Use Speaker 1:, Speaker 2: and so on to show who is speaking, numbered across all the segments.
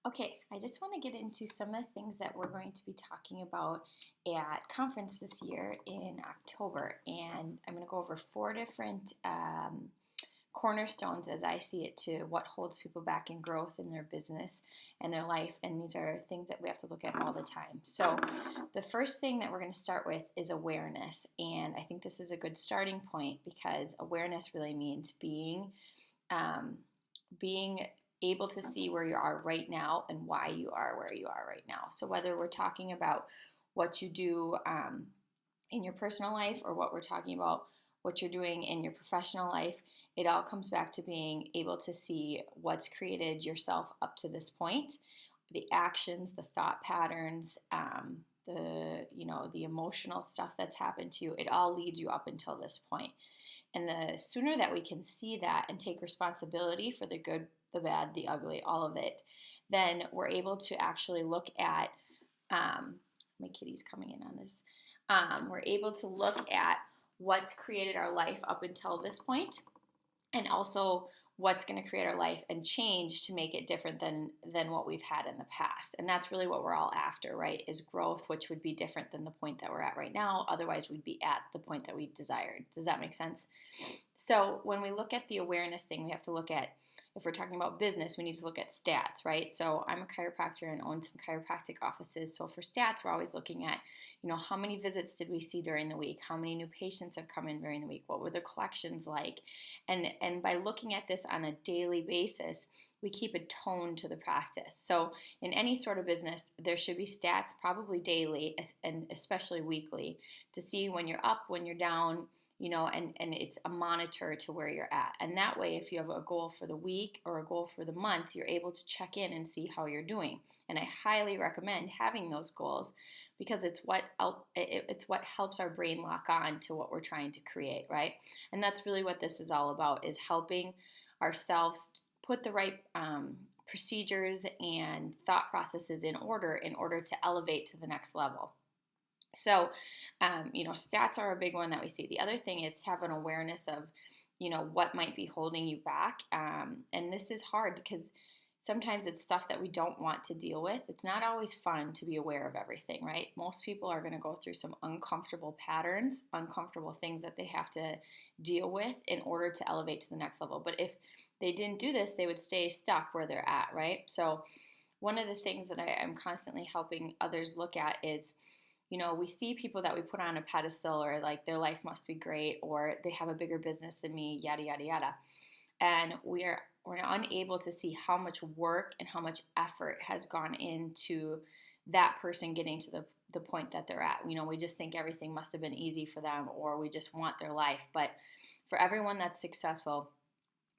Speaker 1: Okay, I just want to get into some of the things that we're going to be talking about at conference this year in October. And I'm going to go over four different cornerstones as I see it to what holds people back in growth in their business and their life. And these are things that we have to look at all the time. So, the first thing that we're going to start with is awareness. And I think this is a good starting point because awareness really means um, being able to see where you are right now and why you are where you are right now. So, whether we're talking about what you do in your personal life or what we're talking about what you're doing in your professional life, it all comes back to being able to see what's created yourself up to this point, the actions, the thought patterns, the emotional stuff that's happened to you. It all leads you up until this point. And the sooner that we can see that and take responsibility for the good, the bad, the ugly, all of it, then we're able to actually look at, my kitty's coming in on this. We're able to look at what's created our life up until this point, and also what's going to create our life and change to make it different than what we've had in the past. And that's really what we're all after, right? Is growth, which would be different than the point that we're at right now. Otherwise, we'd be at the point that we desired. Does that make sense? So when we look at the awareness thing, we have to look at, if we're talking about business, we need to look at stats, right? So I'm a chiropractor and own some chiropractic offices. So for stats, we're always looking at, how many visits did we see during the week? How many new patients have come in during the week? What were the collections like? And by looking at this on a daily basis, we keep a tone to the practice. So in any sort of business, there should be stats probably daily and especially weekly to see when you're up, when you're down, and it's a monitor to where you're at. And that way, if you have a goal for the week or a goal for the month, you're able to check in and see how you're doing. And I highly recommend having those goals because it's what helps our brain lock on to what we're trying to create, right? And that's really what this is all about, is helping ourselves put the right procedures and thought processes in order to elevate to the next level. So, stats are a big one that we see. The other thing is to have an awareness of, what might be holding you back. And this is hard because sometimes it's stuff that we don't want to deal with. It's not always fun to be aware of everything, right? Most people are going to go through some uncomfortable patterns, uncomfortable things that they have to deal with in order to elevate to the next level. But if they didn't do this, they would stay stuck where they're at, right? So, one of the things that I'm constantly helping others look at is, we see people that we put on a pedestal, or like their life must be great, or they have a bigger business than me, yada, yada, yada. And we're unable to see how much work and how much effort has gone into that person getting to the point that they're at. We just think everything must have been easy for them, or we just want their life. But for everyone that's successful,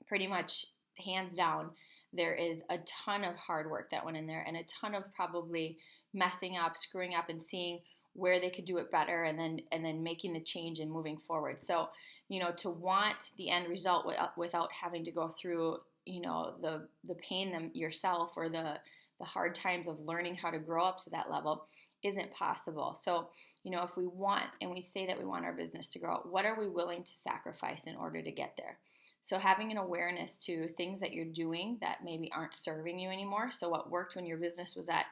Speaker 1: pretty much hands down, there is a ton of hard work that went in there, and a ton of probably messing up, screwing up, and seeing where they could do it better, and then making the change and moving forward. So, to want the end result without having to go through, the pain yourself, or the hard times of learning how to grow up to that level isn't possible. So, if we want, and we say that we want our business to grow, what are we willing to sacrifice in order to get there? So having an awareness to things that you're doing that maybe aren't serving you anymore. So what worked when your business was at,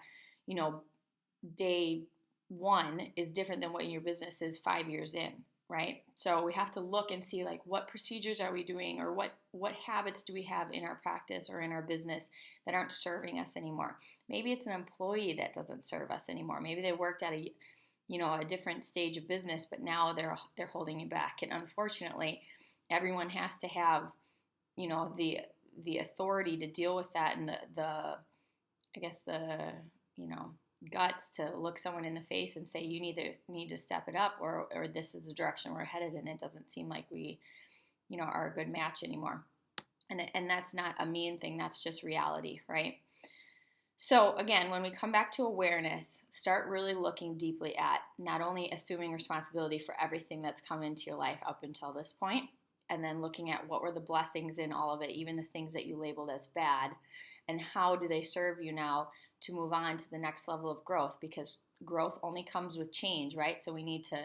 Speaker 1: day one is different than what your business is 5 years in, right? So we have to look and see, like, what procedures are we doing, or what habits do we have in our practice or in our business that aren't serving us anymore. Maybe it's an employee that doesn't serve us anymore. Maybe they worked at a different stage of business, but now they're holding you back. And unfortunately, everyone has to have, the authority to deal with that, and the I guess the guts to look someone in the face and say, you need to step it up, or this is the direction we're headed, and it doesn't seem like we are a good match anymore. And that's not a mean thing, that's just reality, right? So again, when we come back to awareness, start really looking deeply at not only assuming responsibility for everything that's come into your life up until this point, and then looking at what were the blessings in all of it, even the things that you labeled as bad, and how do they serve you now to move on to the next level of growth, because growth only comes with change, right? So we need to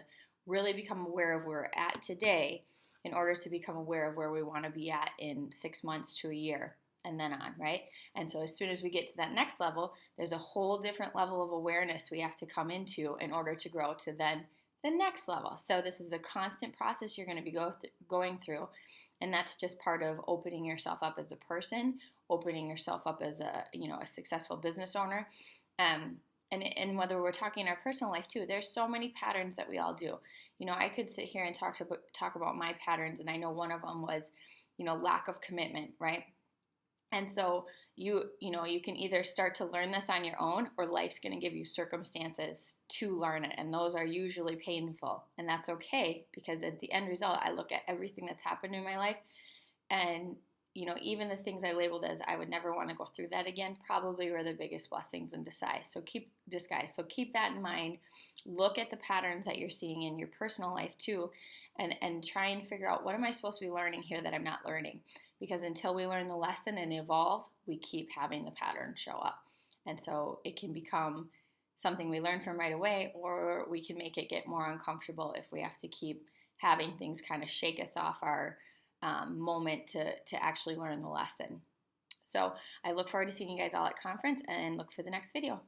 Speaker 1: really become aware of where we're at today in order to become aware of where we want to be at in 6 months to a year. and then on, right? And so as soon as we get to that next level, there's a whole different level of awareness we have to come into in order to grow to then the next level. So this is a constant process you're going to be going through, and that's just part of opening yourself up as a person, opening yourself up as a a successful business owner. And whether we're talking in our personal life too, there's so many patterns that we all do. I could sit here and talk about my patterns, and I know one of them was, lack of commitment, right? And so you can either start to learn this on your own, or life's going to give you circumstances to learn it, and those are usually painful, and that's okay, because at the end result, I look at everything that's happened in my life, and even the things I labeled as I would never want to go through that again probably were the biggest blessings in disguise. So keep that in mind. Look at the patterns that you're seeing in your personal life too, and try and figure out, what am I supposed to be learning here that I'm not learning? Because until we learn the lesson and evolve, we keep having the pattern show up. And so it can become something we learn from right away, or we can make it get more uncomfortable if we have to keep having things kind of shake us off our moment to actually learn the lesson. So I look forward to seeing you guys all at conference, and look for the next video.